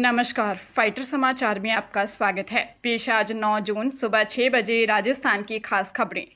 नमस्कार, फाइटर समाचार में आपका स्वागत है। पेश आज 9 जून सुबह 6 बजे राजस्थान की खास खबरें।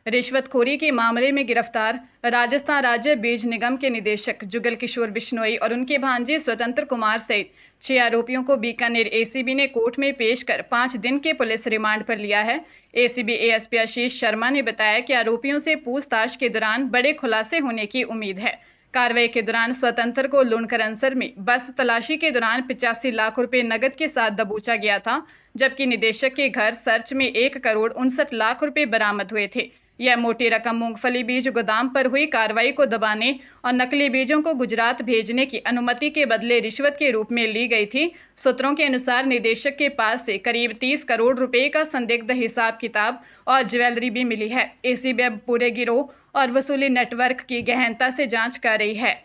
रिश्वतखोरी के मामले में गिरफ्तार राजस्थान राज्य बीज निगम के निदेशक जुगल किशोर बिश्नोई और उनके भांजे स्वतंत्र कुमार सहित 6 आरोपियों को बीकानेर एसीबी ने कोर्ट में पेश कर 5 दिन के पुलिस रिमांड पर लिया है। एसीबी एएसपी आशीष शर्मा ने बताया कि आरोपियों से पूछताछ के दौरान बड़े खुलासे होने की उम्मीद है। कार्रवाई के दौरान स्वतंत्र को लुणकरनसर में बस तलाशी के दौरान 85 लाख रुपए नकद के साथ दबोचा गया था, जबकि निदेशक के घर सर्च में 1 करोड़ 59 लाख रुपए बरामद हुए थे। यह मोटी रकम मूंगफली बीज गोदाम पर हुई कार्रवाई को दबाने और नकली बीजों को गुजरात भेजने की अनुमति के बदले रिश्वत के रूप में ली गई थी। सूत्रों के अनुसार निदेशक के पास से करीब 30 करोड़ रुपए का संदिग्ध हिसाब किताब और ज्वेलरी भी मिली है। एसीबी अब पूरे गिरोह और वसूली नेटवर्क की गहनता से जांच कर रही है।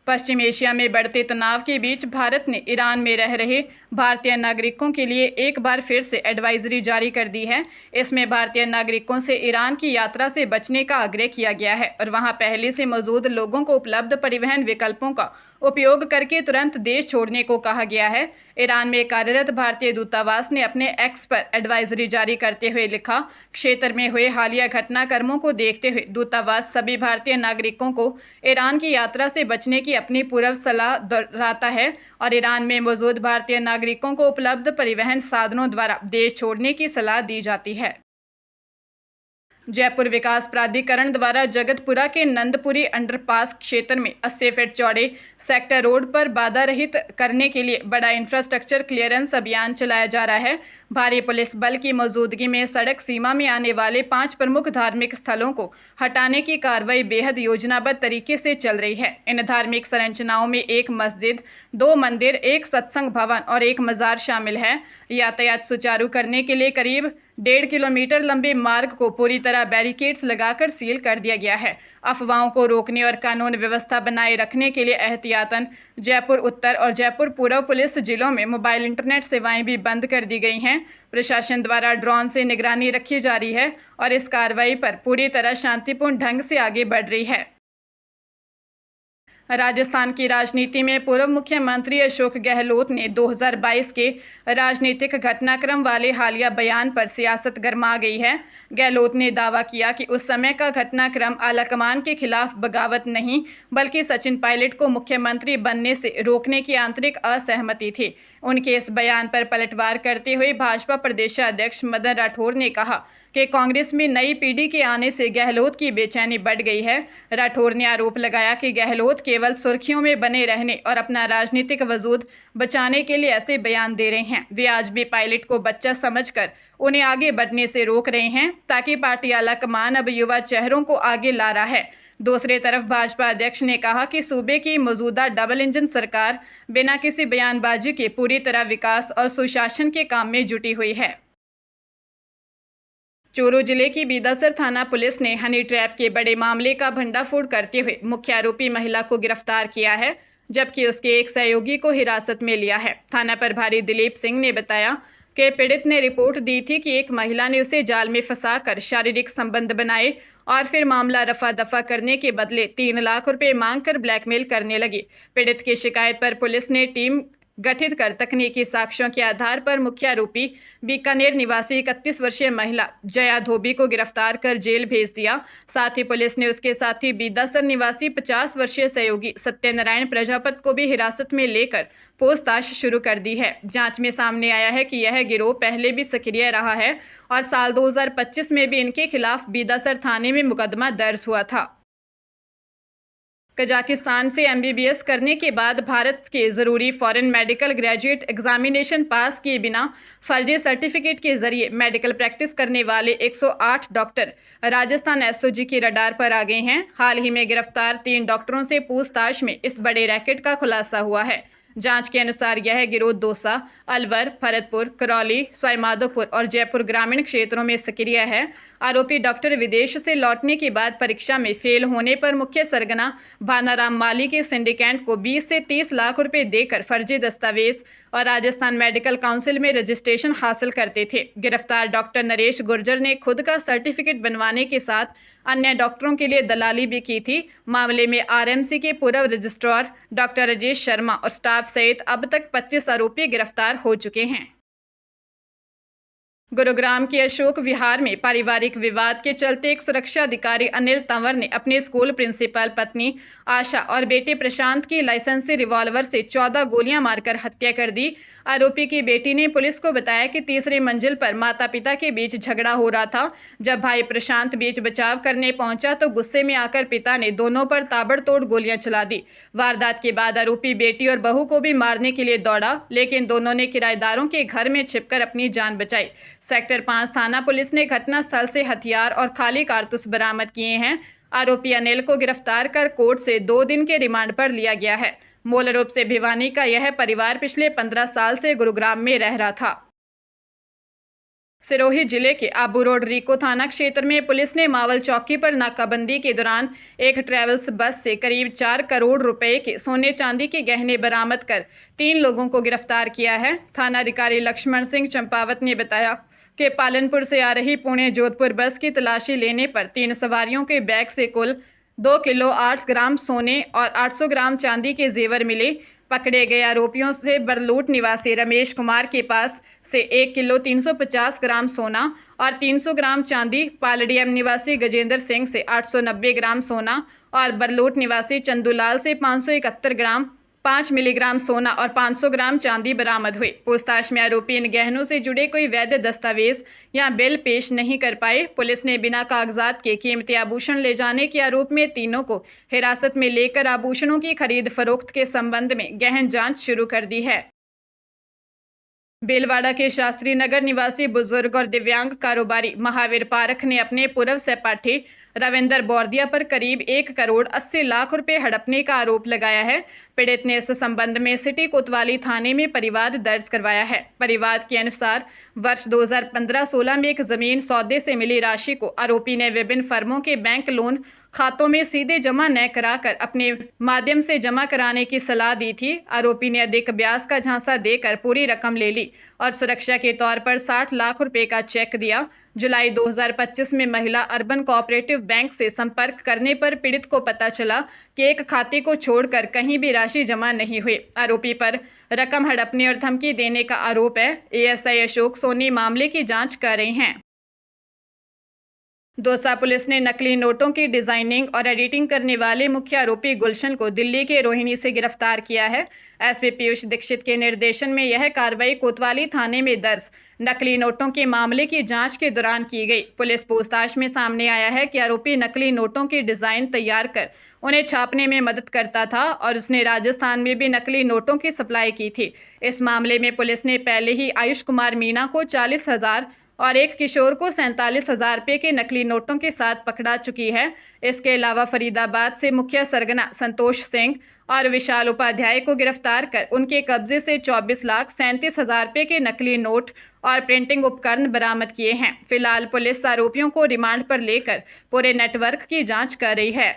पश्चिम एशिया में बढ़ते तनाव के बीच भारत ने ईरान में रह रहे भारतीय नागरिकों के लिए एक बार फिर से एडवाइजरी जारी कर दी है। इसमें भारतीय नागरिकों से ईरान की यात्रा से बचने का आग्रह किया गया है और वहां पहले से मौजूद लोगों को उपलब्ध परिवहन विकल्पों का उपयोग करके तुरंत देश छोड़ने को कहा गया है। ईरान में कार्यरत भारतीय दूतावास ने अपने एक्स पर एडवाइजरी जारी करते हुए लिखा, क्षेत्र में हुए हालिया घटनाक्रमों को देखते हुए दूतावास सभी भारतीय नागरिकों को ईरान की यात्रा से बचने की अपनी पूर्व सलाह दोहराता है और ईरान में मौजूद भारतीय नागरिकों को उपलब्ध परिवहन साधनों द्वारा देश छोड़ने की सलाह दी जाती है। जयपुर विकास प्राधिकरण द्वारा जगतपुरा के नंदपुरी अंडरपास क्षेत्र में 80 फीट चौड़े सेक्टर रोड पर बाधा रहित करने के लिए बड़ा इंफ्रास्ट्रक्चर क्लियरेंस अभियान चलाया जा रहा है। भारी पुलिस बल की मौजूदगी में सड़क सीमा में आने वाले 5 प्रमुख धार्मिक स्थलों को हटाने की कार्रवाई बेहद योजनाबद्ध तरीके से चल रही है। इन धार्मिक संरचनाओं में 1 मस्जिद, 2 मंदिर, 1 सत्संग भवन और 1 मजार शामिल है। यातायात सुचारू करने के लिए करीब 1.5 किलोमीटर लंबे मार्ग को पूरी तरह बैरिकेड्स लगाकर सील कर दिया गया है। अफवाहों को रोकने और कानून व्यवस्था बनाए रखने के लिए एहतियातन जयपुर उत्तर और जयपुर पूर्व पुलिस जिलों में मोबाइल इंटरनेट सेवाएं भी बंद कर दी गई हैं। प्रशासन द्वारा ड्रोन से निगरानी रखी जा रही है और इस कार्रवाई पर पूरी तरह शांतिपूर्ण ढंग से आगे बढ़ रही है। राजस्थान की राजनीति में पूर्व मुख्यमंत्री अशोक गहलोत ने 2022 के राजनीतिक घटनाक्रम वाले हालिया बयान पर सियासत गरमा गई है। गहलोत ने दावा किया कि उस समय का घटनाक्रम आलाकमान के खिलाफ बगावत नहीं बल्कि सचिन पायलट को मुख्यमंत्री बनने से रोकने की आंतरिक असहमति थी। उनके इस बयान पर पलटवार करते हुए भाजपा प्रदेशाध्यक्ष मदन राठौर ने कहा कि कांग्रेस में नई पीढ़ी के आने से गहलोत की बेचैनी बढ़ गई है। राठौर ने आरोप लगाया कि गहलोत केवल सुर्खियों में बने रहने और अपना राजनीतिक वजूद बचाने के लिए ऐसे बयान दे रहे हैं। वे आज भी पायलट को बच्चा समझकर उन्हें आगे बढ़ने से रोक रहे हैं ताकि पार्टी आलाकमान अब युवा चेहरों को आगे ला रहा है। दूसरी तरफ भाजपा अध्यक्ष ने कहा कि सूबे की मौजूदा डबल इंजन सरकार बिना किसी बयानबाजी के पूरी तरह विकास और सुशासन के काम में जुटी हुई है। चूरू जिले की बीदासर थाना पुलिस ने हनी ट्रैप के बड़े मामले का भंडाफोड़ करते हुए मुख्य आरोपी महिला को गिरफ्तार किया है, जबकि उसके एक सहयोगी को हिरासत में लिया है। थाना प्रभारी दिलीप सिंह ने बताया कि पीड़ित ने रिपोर्ट दी थी कि एक महिला ने उसे जाल में फंसाकर शारीरिक संबंध बनाए और फिर मामला रफा दफा करने के बदले 3 लाख रुपए मांगकर ब्लैकमेल करने लगी। पीड़ित की शिकायत पर पुलिस ने टीम गठित कर तकनीकी साक्ष्यों के आधार पर मुख्य आरोपी बीकानेर निवासी 31 वर्षीय महिला जया धोबी को गिरफ्तार कर जेल भेज दिया। साथ ही पुलिस ने उसके साथी बीदासर निवासी 50 वर्षीय सहयोगी सत्यनारायण प्रजापत को भी हिरासत में लेकर पूछताछ शुरू कर दी है। जांच में सामने आया है कि यह गिरोह पहले भी सक्रिय रहा है और साल 2025 में भी इनके खिलाफ बीदासर थाने में मुकदमा दर्ज हुआ था। कजाकिस्तान से एमबीबीएस करने के बाद भारत के ज़रूरी फॉरेन मेडिकल ग्रेजुएट एग्जामिनेशन पास किए बिना फर्जी सर्टिफिकेट के जरिए मेडिकल प्रैक्टिस करने वाले 108 डॉक्टर राजस्थान एसओजी की रडार पर आ गए हैं। हाल ही में गिरफ्तार 3 डॉक्टरों से पूछताछ में इस बड़े रैकेट का खुलासा हुआ है। जांच के अनुसार यह गिरोह दौसा, अलवर, भरतपुर, करौली, सवाईमाधोपुर और जयपुर ग्रामीण क्षेत्रों में सक्रिय है। आरोपी डॉक्टर विदेश से लौटने के बाद परीक्षा में फेल होने पर मुख्य सरगना भानाराम माली के सिंडिकेट को 20 से 30 लाख रुपए देकर फर्जी दस्तावेज और राजस्थान मेडिकल काउंसिल में रजिस्ट्रेशन हासिल करते थे। गिरफ्तार डॉक्टर नरेश गुर्जर ने खुद का सर्टिफिकेट बनवाने के साथ अन्य डॉक्टरों के लिए दलाली भी की थी। मामले में आरएमसी के पूर्व रजिस्ट्रार डॉक्टर राजेश शर्मा और स्टाफ सहित अब तक 25 आरोपी गिरफ्तार हो चुके हैं। गुरुग्राम के अशोक विहार में पारिवारिक विवाद के चलते एक सुरक्षा अधिकारी अनिल तंवर ने अपने स्कूल प्रिंसिपल पत्नी आशा और बेटे प्रशांत की लाइसेंसी रिवॉल्वर से 14 गोलियां मारकर हत्या कर दी। आरोपी की बेटी ने पुलिस को बताया कि तीसरी मंजिल पर माता पिता के बीच झगड़ा हो रहा था। जब भाई प्रशांत बीच बचाव करने पहुंचा तो गुस्से में आकर पिता ने दोनों पर ताबड़तोड़ गोलियां चला दी। वारदात के बाद आरोपी बेटी और बहू को भी मारने के लिए दौड़ा, लेकिन दोनों ने किराएदारों के घर में छिपकर अपनी जान बचाई। सेक्टर 5 थाना पुलिस ने घटनास्थल से हथियार और खाली कारतूस बरामद किए हैं। आरोपी अनिल को गिरफ्तार कर कोर्ट से 2 दिन के रिमांड पर लिया गया है। मूल रूप से भिवानी का यह परिवार पिछले 15 साल से गुरुग्राम में रह रहा था। सिरोही जिले के आबू रोड रीको थाना क्षेत्र में पुलिस ने मावल चौकी पर नाकाबंदी के दौरान एक ट्रैवल्स बस से करीब 4 करोड़ रुपए के सोने चांदी के गहने बरामद कर 3 लोगों को गिरफ्तार किया है। थानाधिकारी लक्ष्मण सिंह चंपावत ने बताया कि पालनपुर से आ रही पुणे जोधपुर बस की तलाशी लेने पर 3 सवारियों के बैग से कुल 2 किलो 8 ग्राम सोने और 800 ग्राम चांदी के जेवर मिले। पकड़े गए आरोपियों से बरलूट निवासी रमेश कुमार के पास से 1 किलो 350 ग्राम सोना और 300 ग्राम चांदी, पालड़ियम निवासी गजेंद्र सिंह से 890 ग्राम सोना और बरलूट निवासी चंदूलाल से 571 ग्राम 5 मिलीग्राम सोना और 500 ग्राम चांदी बरामद हुई। पूछताछ में आरोपी इन गहनों से जुड़े कोई वैध दस्तावेज या बिल पेश नहीं कर पाए। पुलिस ने बिना कागजात के कीमती आभूषण ले जाने के आरोप में तीनों को हिरासत में लेकर आभूषणों की खरीद फरोख्त के संबंध में गहन जांच शुरू कर दी है। बेलवाड़ा के शास्त्री नगर निवासी बुजुर्ग और दिव्यांग कारोबारी महावीर पारख ने अपने पूर्व सहपाठी रविंदर बोरदिया पर करीब 1 करोड़ 80 लाख रुपए हड़पने का आरोप लगाया है। पीड़ित ने इस संबंध में सिटी कोतवाली थाने में परिवाद दर्ज करवाया है। परिवाद के अनुसार वर्ष 2015-16 में एक जमीन सौदे से मिली राशि को आरोपी ने विभिन्न फर्मों के बैंक लोन खातों में सीधे जमा न कराकर अपने माध्यम से जमा कराने की सलाह दी थी। आरोपी ने अधिक ब्याज का झांसा देकर पूरी रकम ले ली और सुरक्षा के तौर पर 60 लाख रुपए का चेक दिया। जुलाई 2025 में महिला अर्बन कोऑपरेटिव बैंक से संपर्क करने पर पीड़ित को पता चला कि एक खाते को छोड़कर कहीं भी राशि जमा नहीं हुई। आरोपी पर रकम हड़पने और धमकी देने का आरोप है। एएसआई अशोक सोनी मामले की जांच कर रहे हैं। दौसा पुलिस ने नकली नोटों की डिजाइनिंग और एडिटिंग करने वाले मुख्य आरोपी गुलशन को दिल्ली के रोहिणी से गिरफ्तार किया है। एसपी पीयूष दीक्षित के निर्देशन में यह कार्रवाई कोतवाली थाने में दर्ज नकली नोटों के मामले की जांच के दौरान की गई। पुलिस पूछताछ में सामने आया है कि आरोपी नकली नोटों की डिजाइन तैयार कर उन्हें छापने में मदद करता था और उसने राजस्थान में भी नकली नोटों की सप्लाई की थी। इस मामले में पुलिस ने पहले ही आयुष कुमार मीना को 40,000 और एक किशोर को 47,000 रुपये के नकली नोटों के साथ पकड़ा चुकी है। इसके अलावा फरीदाबाद से मुख्य सरगना संतोष सिंह और विशाल उपाध्याय को गिरफ्तार कर उनके कब्जे से 24,37,000 रुपये के नकली नोट और प्रिंटिंग उपकरण बरामद किए हैं। फिलहाल पुलिस आरोपियों को रिमांड पर लेकर पूरे नेटवर्क की जांच कर रही है।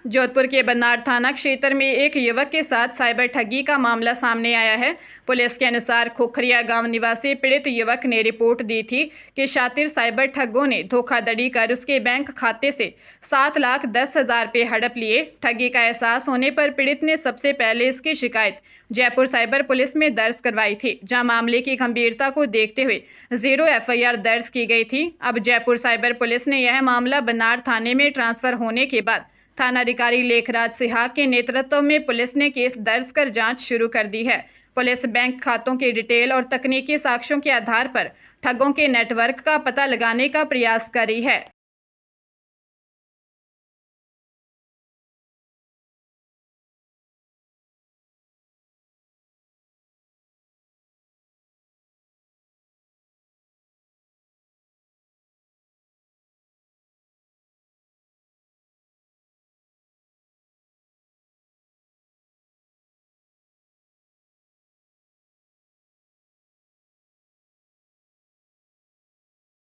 जोधपुर के बन्नाड थाना क्षेत्र में एक युवक के साथ साइबर ठगी का मामला सामने आया है। पुलिस के अनुसार खोखरिया गांव निवासी पीड़ित युवक ने रिपोर्ट दी थी कि शातिर साइबर ठगों ने धोखाधड़ी कर उसके बैंक खाते से 7,10,000 रुपये हड़प लिए। ठगी का एहसास होने पर पीड़ित ने सबसे पहले इसकी शिकायत जयपुर साइबर पुलिस में दर्ज करवाई थी, जहां मामले की गंभीरता को देखते हुए 0 FIR दर्ज की गई थी। अब जयपुर साइबर पुलिस ने यह मामला बन्नाड थाने में ट्रांसफर होने के बाद थानाधिकारी लेखराज सिहाग के नेतृत्व में पुलिस ने केस दर्ज कर जांच शुरू कर दी है। पुलिस बैंक खातों की डिटेल और तकनीकी साक्ष्यों के आधार पर ठगों के नेटवर्क का पता लगाने का प्रयास कर रही है।